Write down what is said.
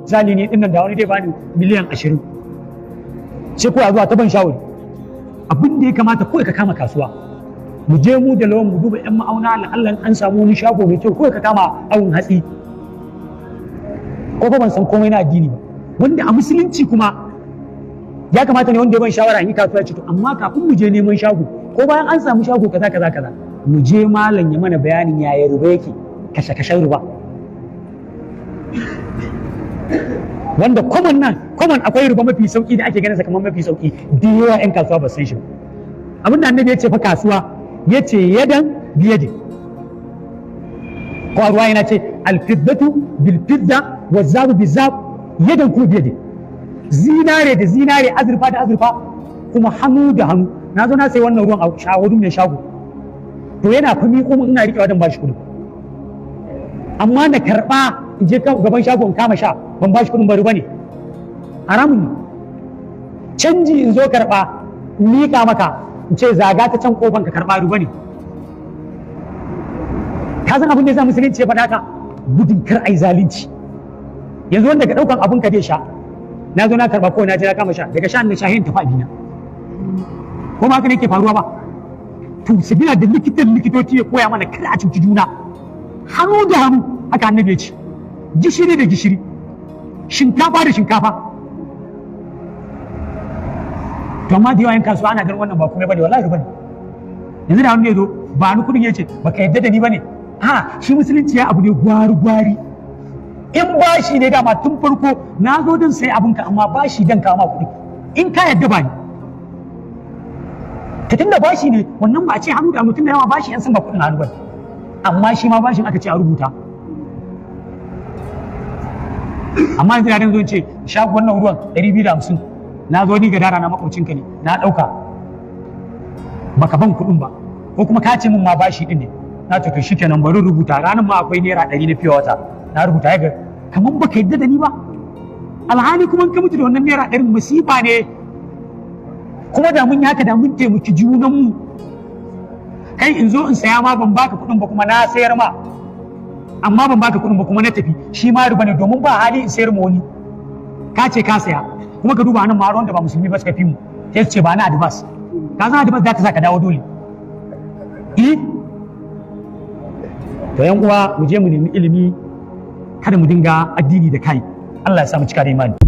zali ne dinnan da wani dai bani miliyan 20 sai ko a zuwa ta ban shawari abin da ya kamata kawai ka kama kasuwa mu je mu da lawan mu duba yan ma'auna Allah an samu wani shago mai kyau kawai ka kama awun hatsi ko ban san komai na addini ba wanda a musulunci kuma ya kamata ne wanda ya ban shawara in yi kasuwa ce to amma kafin mu je neman shago ko bayan an samu shago kaza mu je malam ya mana bayanin yaya ruba yake kashe-kashen ruba wanda kwaman akwai ruba mafi sauki da ake ganin sa kamar mafi sauki da yawa yan kasuwa ba san shi abin da annabi ya ce fa kasuwa ya ce yadan biyadi ko ruwa yana ce alfiddatu bil fidda wa zabu bi zab yadan ku biyadi zinare da zinare azurfa da azurfa kuma hannu da hannu na zo na sai wannan ruwan a shawarun mai shago to yana fami kuma ina riƙe wadan bashi kuɗi amma na karɓa in je gaban shago in kama sha ban bashi kuɗin bari bane haramun ne canji in zo karɓa in miƙa maka in ce zaga ta can kofan ka karɓa ruba ne ka san abin da ya sa musulunci ya faɗa ka gudun kar ai zalunci yanzu wanda ka ɗaukan abin ka dai sha na zo na karɓa ko na je na kama sha daga sha na shahin tafi abina ko ma haka ne ke faruwa ba to sabila da likitoci ya koya mana kada a cuci juna hannu da hannu haka annabi ya ce gishiri da gishiri shinkafa da shinkafa to amma da yawan kasuwa ana ganin wannan ba kuma bane wallahi bane yanzu da wani ne zo ba ni kudin yace baka yadda da ni bane a shi musulunci ya abu ne gwari in bashi ne dama tun farko na zo don sai abinka amma bashi dan kama kuɗi in ka yadda ba ni ta tunda bashi ne wannan ba a ce hannu da mutum da yawa bashi yan san ba kuɗin hannu bane amma shi ma bashin aka ce a rubuta amma yanzu ya zo ce shago wannan ruwan 250 na zo ni ga dara na makwabcinka ne na ɗauka baka ban kuɗin ba ko kuma ka ce min ma bashi din ne na ce to shikenan bari rubuta ranar ma akwai naira 100 na fiye wata na rubuta ya ga kamar baka yadda da ni ba alhali kuma ka mutu da wannan naira 100 masifa ne kuma da mun haka da mun taimaki junanmu kai in zo in saya ma ban baka kuɗin ba kuma na sayar ma amma ban baka kuɗin ba kuma na tafi shi ma riba ne domin ba hali in sayar ma wani ka ce ka saya kuma ka duba nan ma wanda ba musulmi ba suka fi mu sai su ce ba na advance ka san advance za ta sa ka dawo dole to yan uwa mu je mu nemi ilimi kada mu dinga addini da kai Allah ya sa mu cika da imani